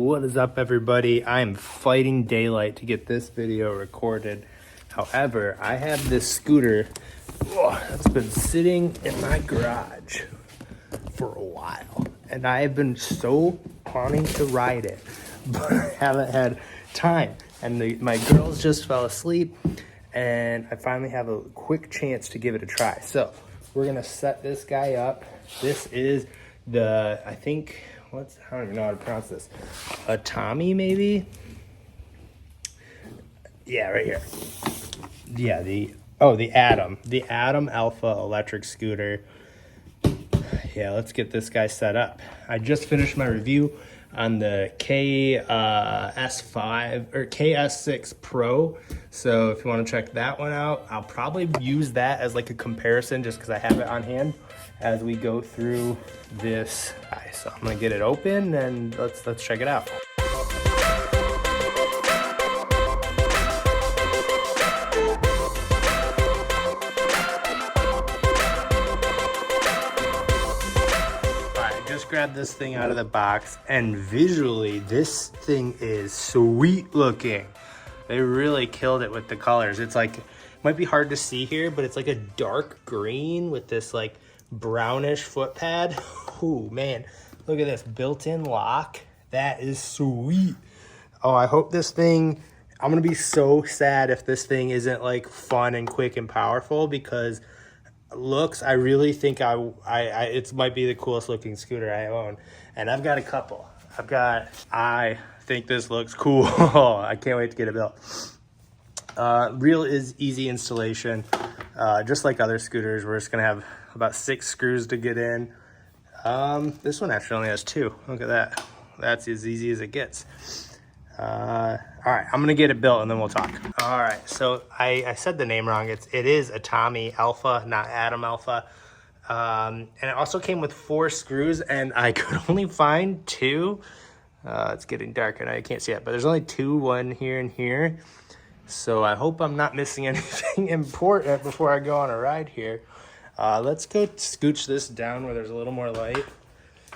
What is up, everybody? I am fighting daylight to get this video recorded. However, I have this scooter that's been sitting in my garage for a while, and I have been so wanting to ride it, but I haven't had time. And my girls just fell asleep, and I finally have a quick chance to give it a try. So we're gonna set this guy up. This is the, I don't even know how to pronounce this. Atomi, maybe? Yeah, right here. Yeah, the Atom Alpha Electric Scooter. Yeah, let's get this guy set up. I just finished my review on the KS6 Pro. So if you want to check that one out, I'll probably use that as like a comparison just because I have it on hand as we go through this. So I'm gonna get it open and let's check it out. Just grabbed this thing out of the box, and visually this thing is sweet looking. They really killed it with the colors. It's like, it might be hard to see here, but it's like a dark green with this like brownish foot pad. Ooh, man, look at this built-in lock. That is sweet. Oh, I hope this thing, I'm gonna be so sad if this thing isn't like fun and quick and powerful, because looks, I really think it might be the coolest looking scooter I own, and I've got a couple. I think this looks cool. I can't wait to get it built. Real is easy installation, just like other scooters. We're just gonna have about 6 screws to get in. This one actually only has 2. Look at that. That's as easy as it gets. All right, I'm gonna get it built and then we'll talk. All right, so I said the name wrong. It is Atomi Alpha, not Atom Alpha. And it also came with 4 screws, and I could only find 2. It's getting dark and I can't see it, but there's only 2, one here and here. So I hope I'm not missing anything important before I go on a ride here. Let's go scooch this down where there's a little more light.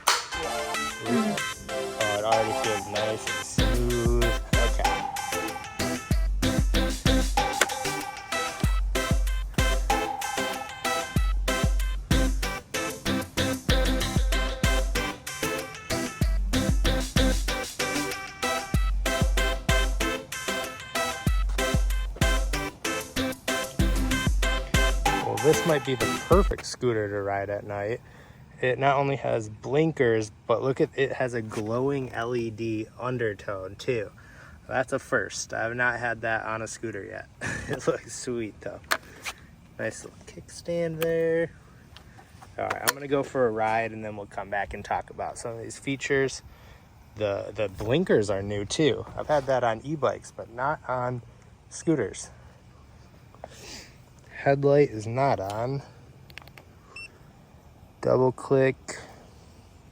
Oh, it already feels nice and smooth. Okay. Well, this might be the perfect scooter to ride at night. It not only has blinkers, but look at it, has a glowing LED undertone too. That's a first. I have not had that on a scooter yet. It looks sweet though. Nice little kickstand there. All right, I'm gonna go for a ride and then we'll come back and talk about some of these features. The blinkers are new too. I've had that on e-bikes, but not on scooters. Headlight is not on. Double click.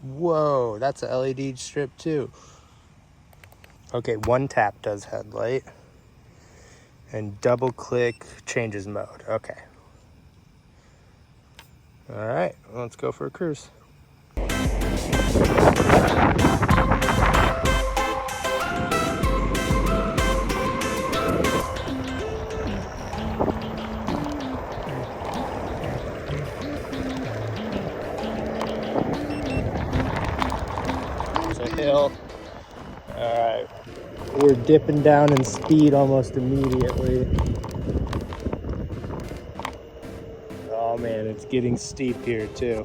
Whoa, that's a LED strip too. Okay, 1 tap does headlight. And double click changes mode. Okay. All right, let's go for a cruise. Hill. All right, we're dipping down in speed almost immediately. Oh man, it's getting steep here too.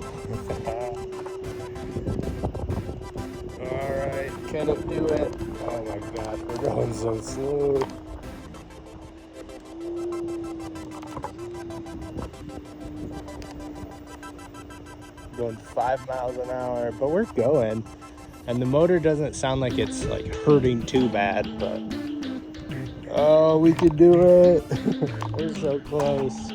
All right, can it do it? Oh my gosh, we're going so slow. Going 5 miles an hour, but we're going. And the motor doesn't sound like it's like hurting too bad, but oh, we could do it. We're so close.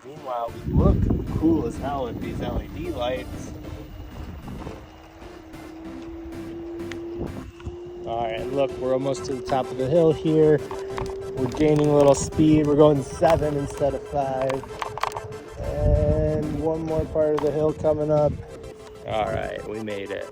Meanwhile, we look cool as hell with these LED lights. All right, look, we're almost to the top of the hill here. We're gaining a little speed. We're going 7 instead of 5. And one more part of the hill coming up. All right, we made it.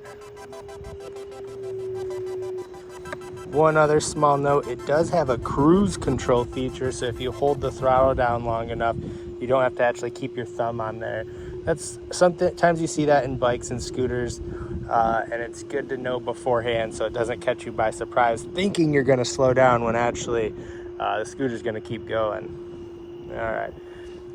One other small note, it does have a cruise control feature, so if you hold the throttle down long enough, you don't have to actually keep your thumb on there. That's sometimes you see that in bikes and scooters, and it's good to know beforehand so it doesn't catch you by surprise thinking you're going to slow down when actually the scooter's going to keep going. All right,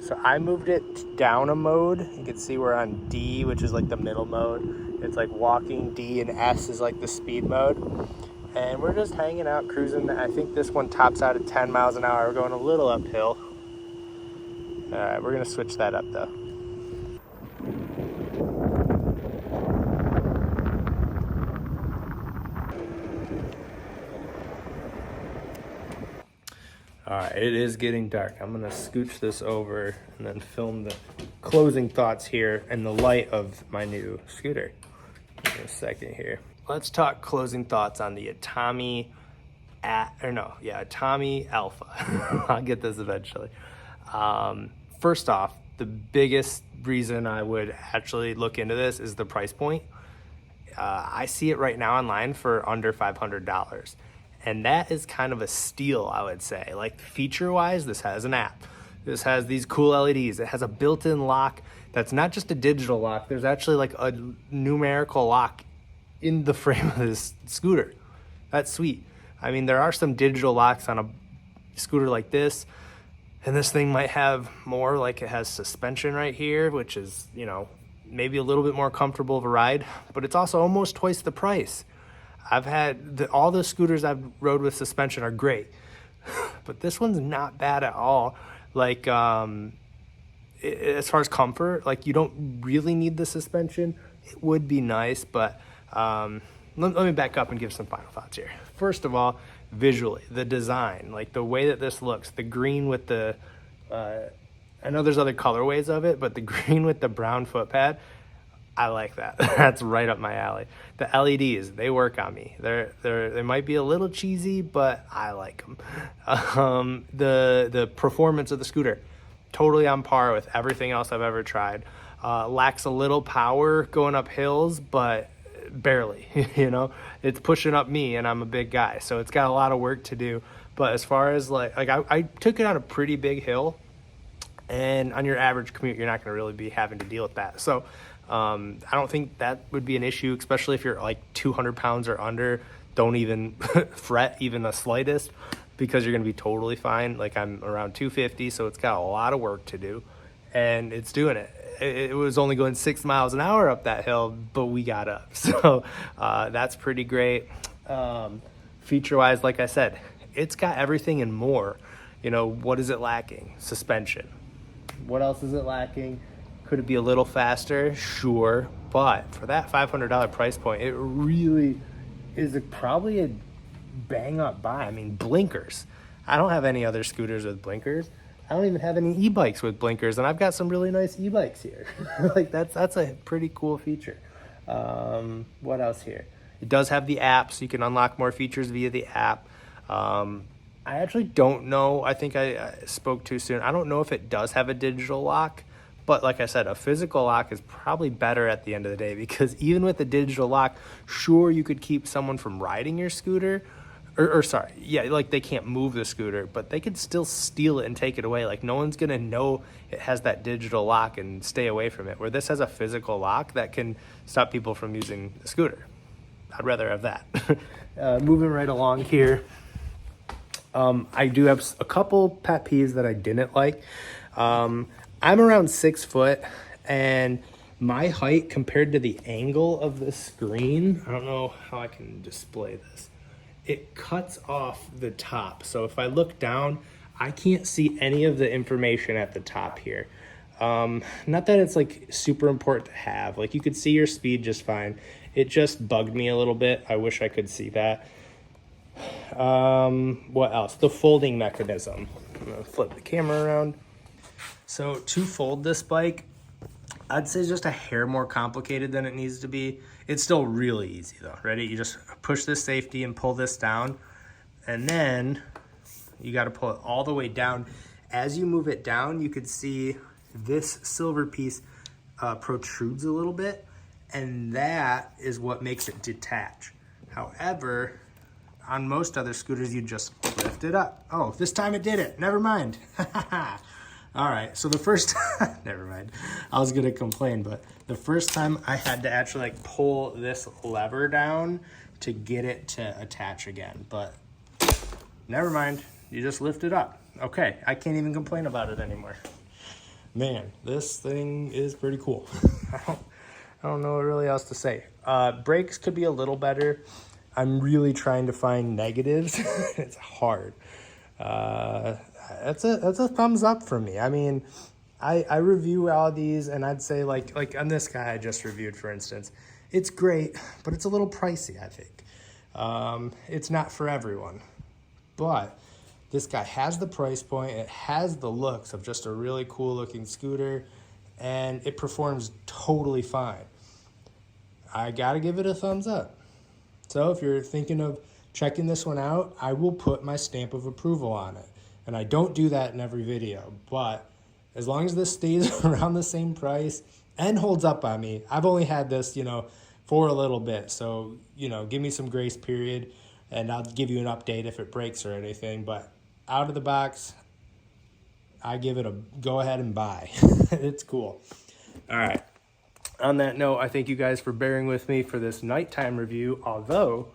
so I moved it down a mode. You can see we're on D, which is like the middle mode. It's like walking D, and S is like the speed mode. And we're just hanging out, cruising. I think this one tops out at 10 miles an hour. We're going a little uphill. All right, we're gonna switch that up though. All right, it is getting dark. I'm gonna scooch this over and then film the closing thoughts here in the light of my new scooter. Give me a second here. Let's talk closing thoughts on the Atomi Alpha. I'll get this eventually. First off, the biggest reason I would actually look into this is the price point. I see it right now online for under $500. And that is kind of a steal, I would say. Like feature-wise, this has an app. This has these cool LEDs. It has a built-in lock that's not just a digital lock. There's actually like a numerical lock in the frame of this scooter. That's sweet. I mean, there are some digital locks on a scooter like this, and this thing might have more, like it has suspension right here, which is, you know, maybe a little bit more comfortable of a ride, but it's also almost twice the price. I've had all the scooters I've rode with suspension are great, but this one's not bad at all. Like, as far as comfort, like you don't really need the suspension. It would be nice, but let me back up and give some final thoughts here. First of all, visually, the design, like the way that this looks, the green with the, I know there's other colorways of it, but the green with the brown foot pad, I like that. That's right up my alley. The LEDs, they work on me. They might be a little cheesy, but I like them. The performance of the scooter, totally on par with everything else I've ever tried. Lacks a little power going up hills, but barely, you know, it's pushing up me and I'm a big guy, so it's got a lot of work to do. But as far as like I took it on a pretty big hill, and on your average commute, you're not going to really be having to deal with that. So I don't think that would be an issue, especially if you're like 200 pounds or under. Don't even fret even the slightest, because you're going to be totally fine. Like I'm around 250, so it's got a lot of work to do, and it's doing it. It was only going 6 miles an hour up that hill, but we got up. So that's pretty great. Feature-wise, like I said, it's got everything and more. You know, what is it lacking? Suspension. What else is it lacking? Could it be a little faster? Sure. But for that $500 price point, it really is probably a bang-up buy. I mean, blinkers. I don't have any other scooters with blinkers. I don't even have any e-bikes with blinkers, and I've got some really nice e-bikes here. Like that's a pretty cool feature. What else here? It does have the app, so you can unlock more features via the app. I actually don't know. I think I spoke too soon. I don't know if it does have a digital lock, but like I said, a physical lock is probably better at the end of the day, because even with the digital lock, sure, you could keep someone from riding your scooter, or sorry, yeah, like they can't move the scooter, but they could still steal it and take it away. Like no one's gonna know it has that digital lock and stay away from it, where this has a physical lock that can stop people from using the scooter. I'd rather have that. Moving right along here, I do have a couple pet peeves that I didn't like. I'm around 6 foot, and my height compared to the angle of the screen, I don't know how I can display this. It cuts off the top. So if I look down, I can't see any of the information at the top here. Not that it's like super important to have. Like you could see your speed just fine. It just bugged me a little bit. I wish I could see that. What else? The folding mechanism. I'm gonna flip the camera around. So to fold this bike, I'd say just a hair more complicated than it needs to be. It's still really easy though. Ready? You just push this safety and pull this down, and then you got to pull it all the way down. As you move it down, you could see this silver piece protrudes a little bit, and that is what makes it detach. However, on most other scooters, you just lift it up. Oh, this time it did it. Never mind. All right, so the first, never mind. I was gonna complain, but the first time I had to actually like pull this lever down to get it to attach again, but never mind. You just lift it up. Okay, I can't even complain about it anymore. Man, this thing is pretty cool. I don't know what really else to say. Brakes could be a little better. I'm really trying to find negatives. It's hard. That's a thumbs up for me. I mean, I review all these, and I'd say like on this guy I just reviewed, for instance, it's great, but it's a little pricey, I think. It's not for everyone, but this guy has the price point. It has the looks of just a really cool looking scooter, and it performs totally fine. I gotta give it a thumbs up. So if you're thinking of checking this one out, I will put my stamp of approval on it. And I don't do that in every video, but as long as this stays around the same price and holds up on me, I've only had this, for a little bit. So, give me some grace period, and I'll give you an update if it breaks or anything. But out of the box, I give it a go ahead and buy. It's cool. All right. On that note, I thank you guys for bearing with me for this nighttime review, although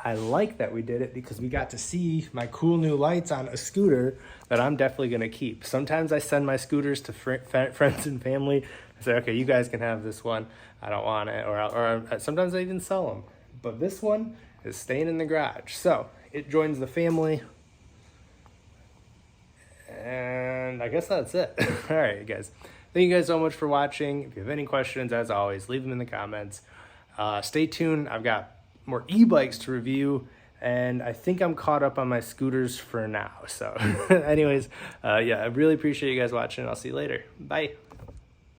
I like that we did it because we got to see my cool new lights on a scooter that I'm definitely going to keep. Sometimes I send my scooters to friends and family. I say, okay, you guys can have this one. I don't want it. Or sometimes I even sell them. But this one is staying in the garage. So it joins the family. And I guess that's it. All right, guys. Thank you guys so much for watching. If you have any questions, as always, leave them in the comments. Stay tuned. I've got more e-bikes to review, and I think I'm caught up on my scooters for now. So anyways, yeah, I really appreciate you guys watching. I'll see you later. Bye.